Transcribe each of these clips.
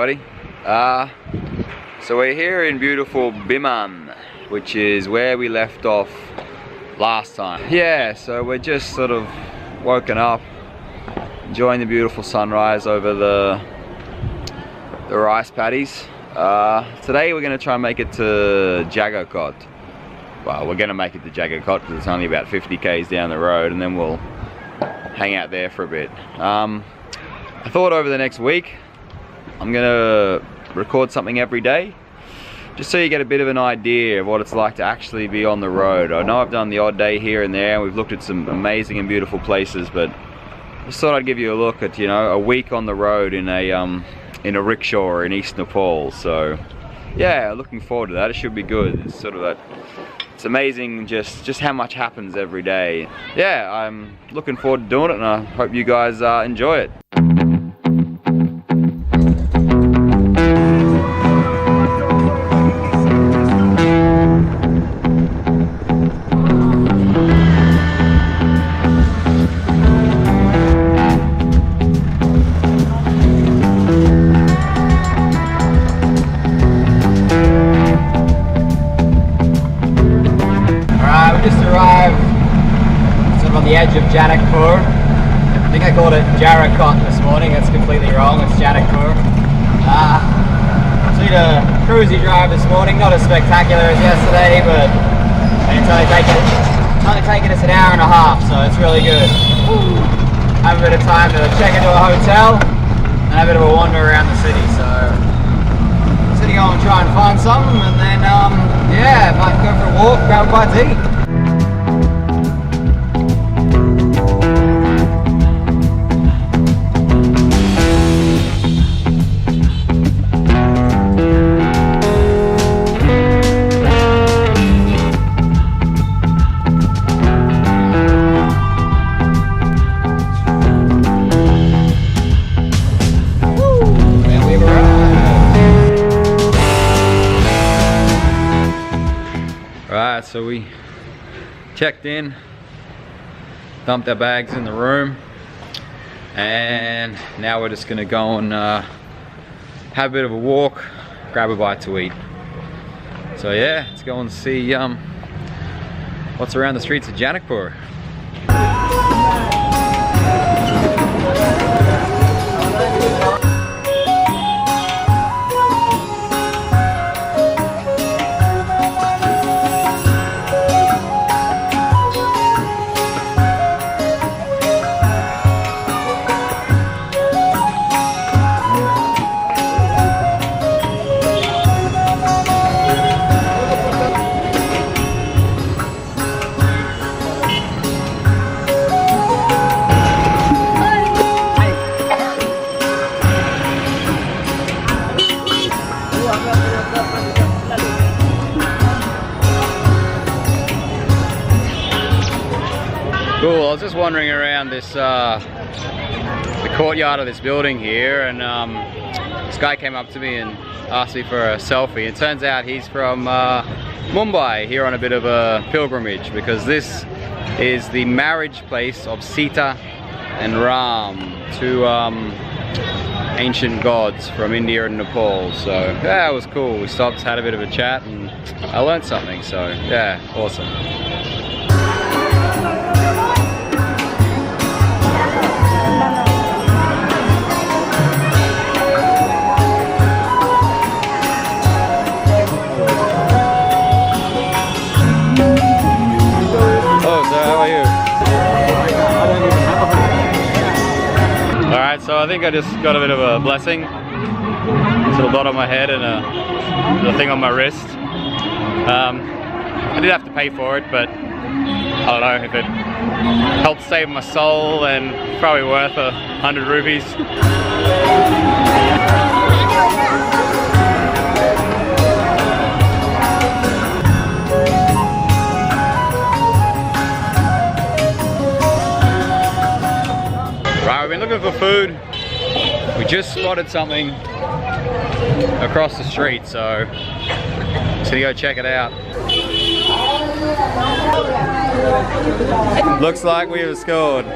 everybody. So we're here in beautiful Biman, which is where we left off last time. Yeah, so we're just sort of woken up, enjoying the beautiful sunrise over the rice paddies. Today we're going to try and make it to Janakpur. Well, we're going to make it to Janakpur because it's only about 50 k's down the road, and then we'll hang out there for a bit. I thought over the next week I'm going to record something every day, just so you get a bit of an idea of what it's like to actually be on the road. I know I've done the odd day here and there, and we've looked at some amazing and beautiful places, but I just thought I'd give you a look at, you know, a week on the road in a rickshaw in East Nepal. So yeah, looking forward to that. It should be good. It's sort of that, it's amazing just how much happens every day. Yeah, I'm looking forward to doing it, and I hope you guys enjoy it. The edge of Janakpur. I think I called it Janakpur this morning. That's completely wrong. It's Janakpur. So a cruisy drive this morning. Not as spectacular as yesterday, but it's only taken us an hour and a half, so it's really good. Have a bit of time to check into a hotel and have a bit of a wander around the city. So I'm sitting on and try and find something, and then yeah, might go for a walk, grab a bite to eat. So we checked in, dumped our bags in the room, and now we're just gonna go and have a bit of a walk, grab a bite to eat. So yeah, let's go and see what's around the streets of Janakpur. Cool, I was just wandering around this, the courtyard of this building here, and this guy came up to me and asked me for a selfie. It turns out he's from Mumbai, here on a bit of a pilgrimage, because this is the marriage place of Sita and Ram, two ancient gods from India and Nepal. So yeah, it was cool. We stopped, had a bit of a chat, and I learned something, so yeah, awesome. So I think I just got a bit of a blessing. This little dot on my head and a thing on my wrist. I did have to pay for it, but I don't know, if it helped save my soul, then probably worth 100 rupees. Right, we've been looking for food. We just spotted something across the street, so just gonna go check it out. Looks like we have scored.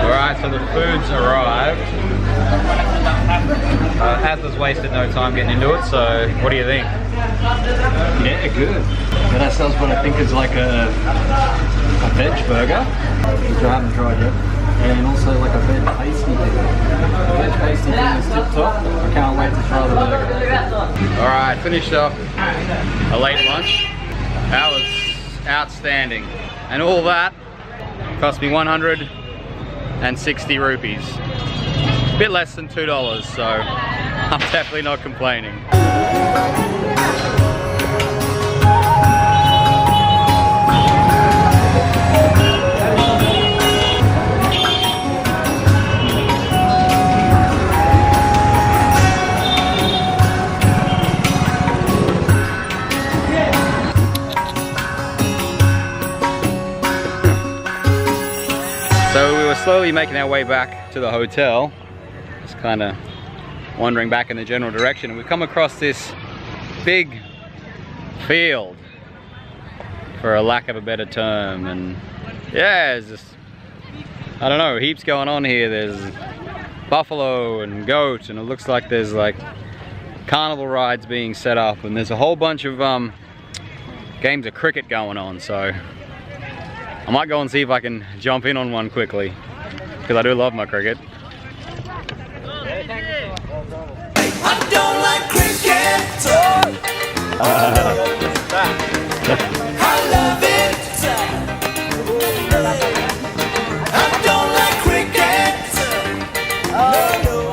Alright, so the food's arrived. Atha's wasted no time getting into it, so what do you think? Yeah, good. Got ourselves what I think is like a veg burger, which I haven't tried yet, and also like a veg pasty thing. The veg pasty thing is tip top. I can't wait to try the burger. Alright, finished up a late lunch. That was outstanding. And all that cost me 160 rupees. A bit less than $2, so I'm definitely not complaining. So we were slowly making our way back to the hotel, just kind of wandering back in the general direction, and we come across this big field, for a lack of a better term, and yeah, it's just, I don't know, heaps going on here. There's buffalo and goat, and it looks like there's like carnival rides being set up, and there's a whole bunch of games of cricket going on, so I might go and see if I can jump in on one quickly, because I do love my cricket. I don't like cricket. I love it. I don't like cricket. No.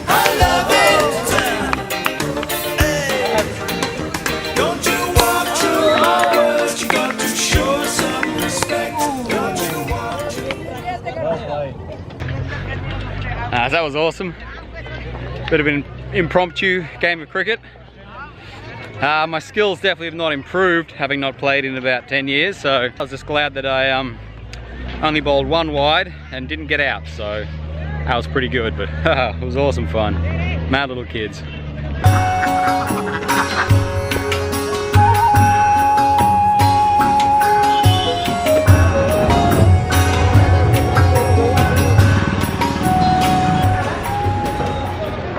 I love it. Don't you walk through my words, you got to show some respect. Don't you walk through. That was awesome. Bit of an impromptu game of cricket. My skills definitely have not improved, having not played in about 10 years, so I was just glad that I only bowled one wide and didn't get out, so that was pretty good, but it was awesome fun. Mad little kids.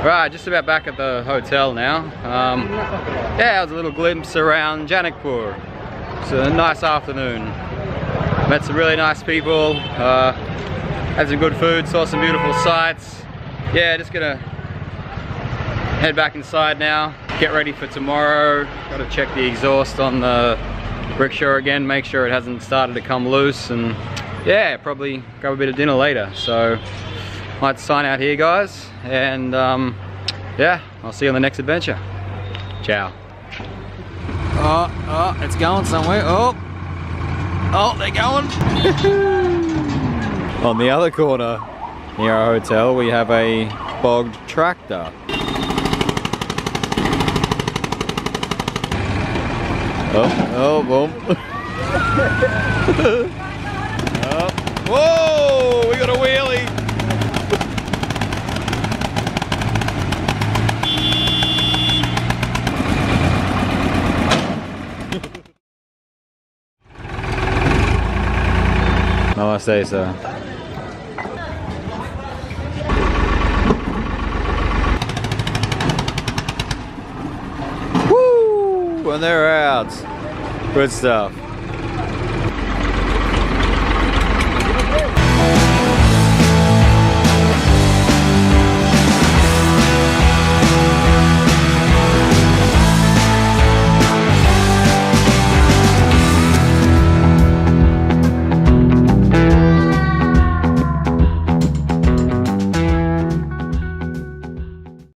Right, just about back at the hotel now. Yeah, it was a little glimpse around Janakpur. It's a nice afternoon. Met some really nice people, had some good food, saw some beautiful sights. Yeah, just gonna head back inside now, get ready for tomorrow. Gotta check the exhaust on the rickshaw again, make sure it hasn't started to come loose, and yeah, probably grab a bit of dinner later. So might sign out here, guys, and yeah, I'll see you on the next adventure. Ciao. Oh, it's going somewhere. Oh, they're going. On the other corner near our hotel, we have a bogged tractor. Oh, boom. Oh. Whoa, we got a wheelie. No, I say so. Woo! And they're out. Good stuff.